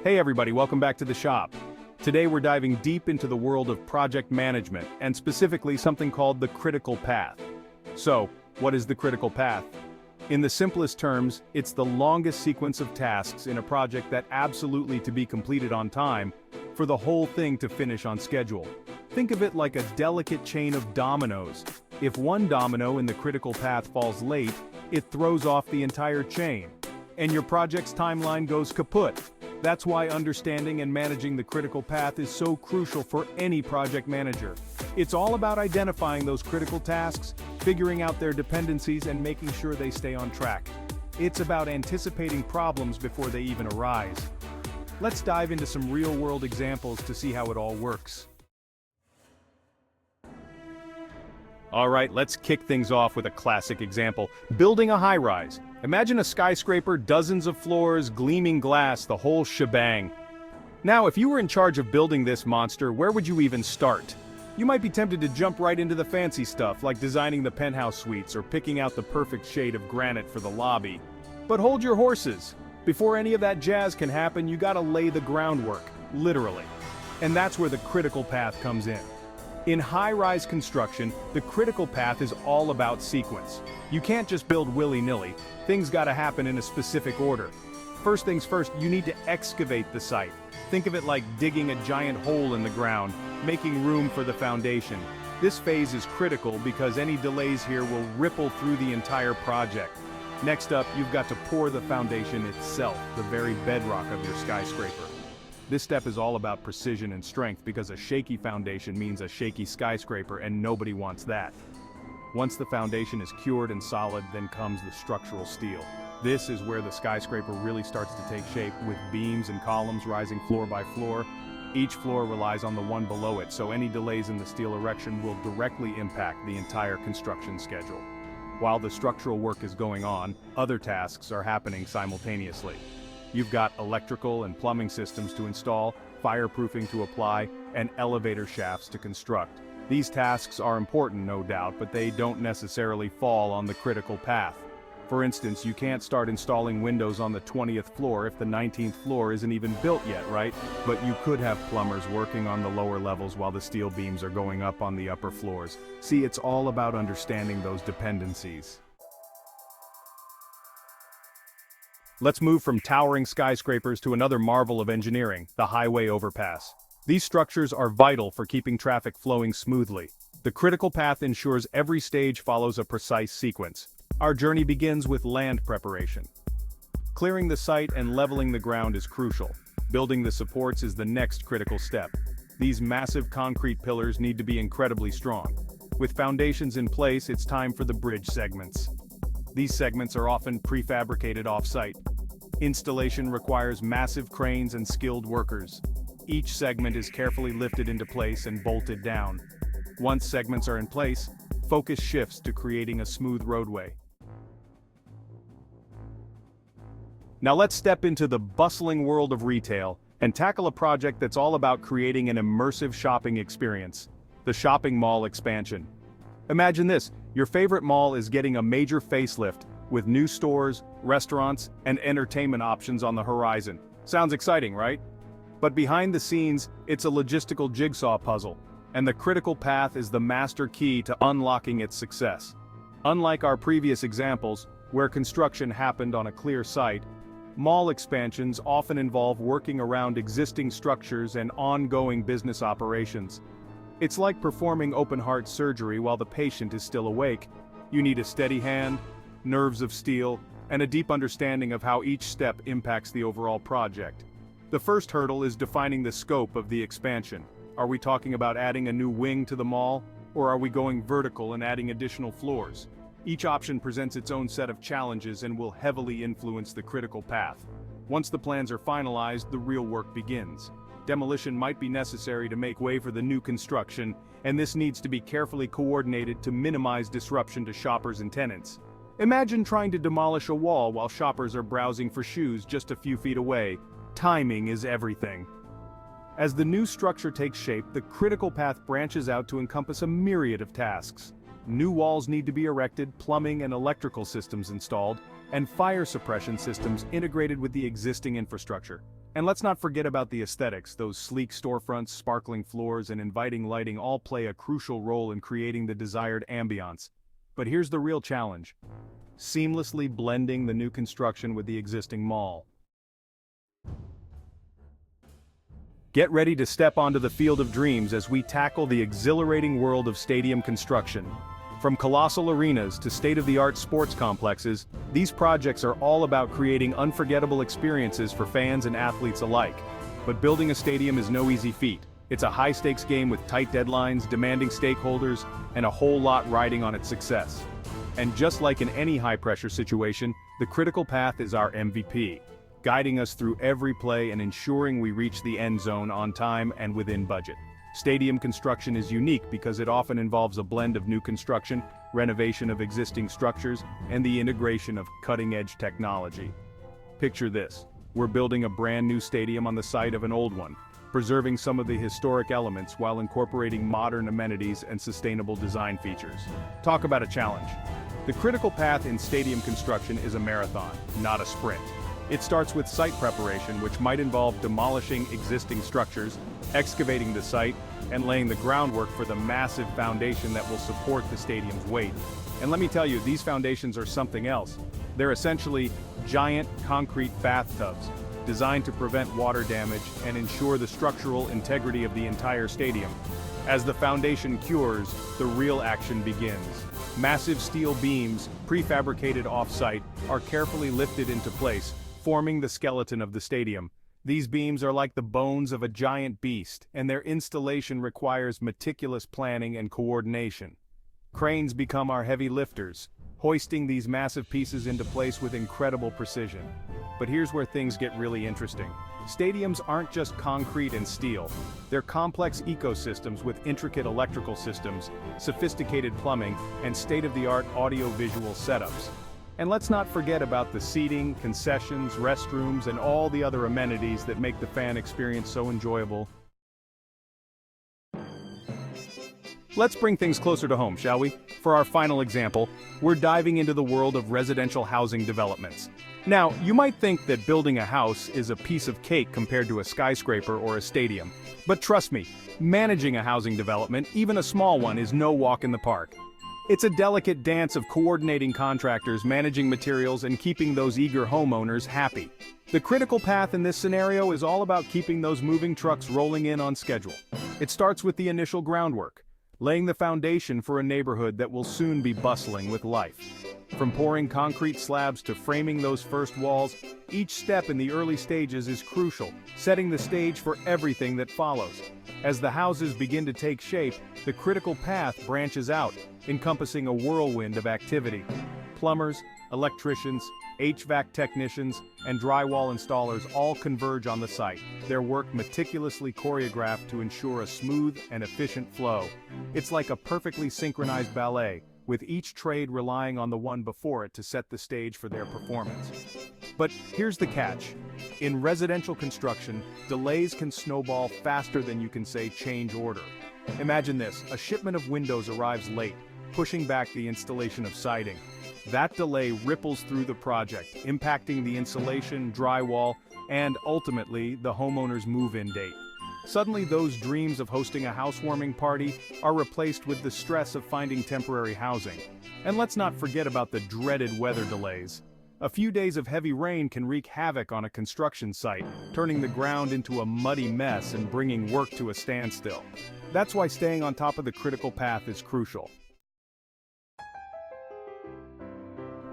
Hey everybody, welcome back to the shop. Today we're diving deep into the world of project management, and specifically something called the critical path. So, what is the critical path? In the simplest terms, it's the longest sequence of tasks in a project that absolutely to be completed on time, for the whole thing to finish on schedule. Think of it like a delicate chain of dominoes. If one domino in the critical path falls late, it throws off the entire chain, and your project's timeline goes kaput. That's why understanding and managing the critical path is so crucial for any project manager. It's all about identifying those critical tasks, figuring out their dependencies, and making sure they stay on track. It's about anticipating problems before they even arise. Let's dive into some real-world examples to see how it all works. Alright, let's kick things off with a classic example. Building a high-rise. Imagine a skyscraper, dozens of floors, gleaming glass, the whole shebang. Now, if you were in charge of building this monster, where would you even start? You might be tempted to jump right into the fancy stuff, like designing the penthouse suites or picking out the perfect shade of granite for the lobby. But hold your horses. Before any of that jazz can happen, you gotta lay the groundwork, literally. And that's where the critical path comes in. In high-rise construction, the critical path is all about sequence. You can't just build willy-nilly. Things gotta happen in a specific order. First things first, you need to excavate the site. Think of it like digging a giant hole in the ground, making room for the foundation. This phase is critical because any delays here will ripple through the entire project. Next up, you've got to pour the foundation itself, the very bedrock of your skyscraper. This step is all about precision and strength because a shaky foundation means a shaky skyscraper, and nobody wants that. Once the foundation is cured and solid, then comes the structural steel. This is where the skyscraper really starts to take shape, with beams and columns rising floor by floor. Each floor relies on the one below it, so any delays in the steel erection will directly impact the entire construction schedule. While the structural work is going on, other tasks are happening simultaneously. You've got electrical and plumbing systems to install, fireproofing to apply, and elevator shafts to construct. These tasks are important, no doubt, but they don't necessarily fall on the critical path. For instance, you can't start installing windows on the 20th floor if the 19th floor isn't even built yet, right? But you could have plumbers working on the lower levels while the steel beams are going up on the upper floors. See, it's all about understanding those dependencies. Let's move from towering skyscrapers to another marvel of engineering, the highway overpass. These structures are vital for keeping traffic flowing smoothly. The critical path ensures every stage follows a precise sequence. Our journey begins with land preparation. Clearing the site and leveling the ground is crucial. Building the supports is the next critical step. These massive concrete pillars need to be incredibly strong. With foundations in place, it's time for the bridge segments. These segments are often prefabricated off-site. Installation requires massive cranes and skilled workers. Each segment is carefully lifted into place and bolted down. Once segments are in place, focus shifts to creating a smooth roadway. Now let's step into the bustling world of retail and tackle a project that's all about creating an immersive shopping experience: the shopping mall expansion. Imagine this, your favorite mall is getting a major facelift, with new stores, restaurants, and entertainment options on the horizon. Sounds exciting, right? But behind the scenes, it's a logistical jigsaw puzzle, and the critical path is the master key to unlocking its success. Unlike our previous examples, where construction happened on a clear site, mall expansions often involve working around existing structures and ongoing business operations. It's like performing open-heart surgery while the patient is still awake. You need a steady hand, nerves of steel, and a deep understanding of how each step impacts the overall project. The first hurdle is defining the scope of the expansion. Are we talking about adding a new wing to the mall, or are we going vertical and adding additional floors? Each option presents its own set of challenges and will heavily influence the critical path. Once the plans are finalized, the real work begins. Demolition might be necessary to make way for the new construction, and this needs to be carefully coordinated to minimize disruption to shoppers and tenants. Imagine trying to demolish a wall while shoppers are browsing for shoes just a few feet away. Timing is everything. As the new structure takes shape, the critical path branches out to encompass a myriad of tasks. New walls need to be erected, plumbing and electrical systems installed, and fire suppression systems integrated with the existing infrastructure. And let's not forget about the aesthetics. Those sleek storefronts, sparkling floors, and inviting lighting all play a crucial role in creating the desired ambiance. But here's the real challenge: seamlessly blending the new construction with the existing mall. Get ready to step onto the field of dreams as we tackle the exhilarating world of stadium construction. From colossal arenas to state-of-the-art sports complexes, these projects are all about creating unforgettable experiences for fans and athletes alike. But building a stadium is no easy feat. It's a high-stakes game with tight deadlines, demanding stakeholders, and a whole lot riding on its success. And just like in any high-pressure situation, the critical path is our MVP, guiding us through every play and ensuring we reach the end zone on time and within budget. Stadium construction is unique because it often involves a blend of new construction, renovation of existing structures, and the integration of cutting-edge technology. Picture this: we're building a brand new stadium on the site of an old one, preserving some of the historic elements while incorporating modern amenities and sustainable design features. Talk about a challenge. The critical path in stadium construction is a marathon, not a sprint. It starts with site preparation, which might involve demolishing existing structures, excavating the site, and laying the groundwork for the massive foundation that will support the stadium's weight. And let me tell you, these foundations are something else. They're essentially giant concrete bathtubs, designed to prevent water damage and ensure the structural integrity of the entire stadium. As the foundation cures, the real action begins. Massive steel beams, prefabricated off-site, are carefully lifted into place, forming the skeleton of the stadium. These beams are like the bones of a giant beast, and their installation requires meticulous planning and coordination. Cranes become our heavy lifters, hoisting these massive pieces into place with incredible precision. But here's where things get really interesting. Stadiums aren't just concrete and steel. They're complex ecosystems with intricate electrical systems, sophisticated plumbing, and state-of-the-art audio-visual setups. And let's not forget about the seating, concessions, restrooms, and all the other amenities that make the fan experience so enjoyable. Let's bring things closer to home, shall we? For our final example, we're diving into the world of residential housing developments. Now, you might think that building a house is a piece of cake compared to a skyscraper or a stadium. But trust me, managing a housing development, even a small one, is no walk in the park. It's a delicate dance of coordinating contractors, managing materials, and keeping those eager homeowners happy. The critical path in this scenario is all about keeping those moving trucks rolling in on schedule. It starts with the initial groundwork, laying the foundation for a neighborhood that will soon be bustling with life. From pouring concrete slabs to framing those first walls, each step in the early stages is crucial, setting the stage for everything that follows. As the houses begin to take shape, the critical path branches out, encompassing a whirlwind of activity. Plumbers, electricians, HVAC technicians, and drywall installers all converge on the site, their work meticulously choreographed to ensure a smooth and efficient flow. It's like a perfectly synchronized ballet, with each trade relying on the one before it to set the stage for their performance. But here's the catch. In residential construction, delays can snowball faster than you can say change order. Imagine this: a shipment of windows arrives late, pushing back the installation of siding. That delay ripples through the project, impacting the insulation, drywall, and ultimately the homeowner's move-in date. Suddenly, those dreams of hosting a housewarming party are replaced with the stress of finding temporary housing. And let's not forget about the dreaded weather delays. A few days of heavy rain can wreak havoc on a construction site, turning the ground into a muddy mess and bringing work to a standstill. That's why staying on top of the critical path is crucial.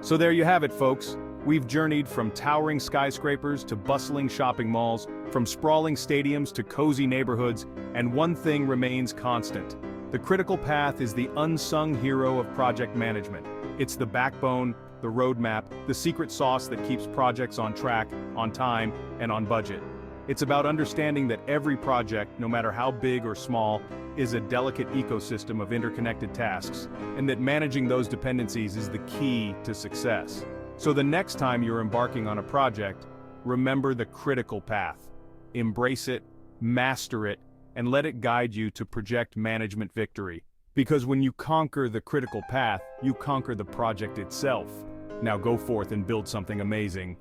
So there you have it, folks. We've journeyed from towering skyscrapers to bustling shopping malls, from sprawling stadiums to cozy neighborhoods, and one thing remains constant. The critical path is the unsung hero of project management. It's the backbone, the roadmap, the secret sauce that keeps projects on track, on time, and on budget. It's about understanding that every project, no matter how big or small, is a delicate ecosystem of interconnected tasks, and that managing those dependencies is the key to success. So the next time you're embarking on a project, remember the critical path. Embrace it, master it, and let it guide you to project management victory. Because when you conquer the critical path, you conquer the project itself. Now go forth and build something amazing.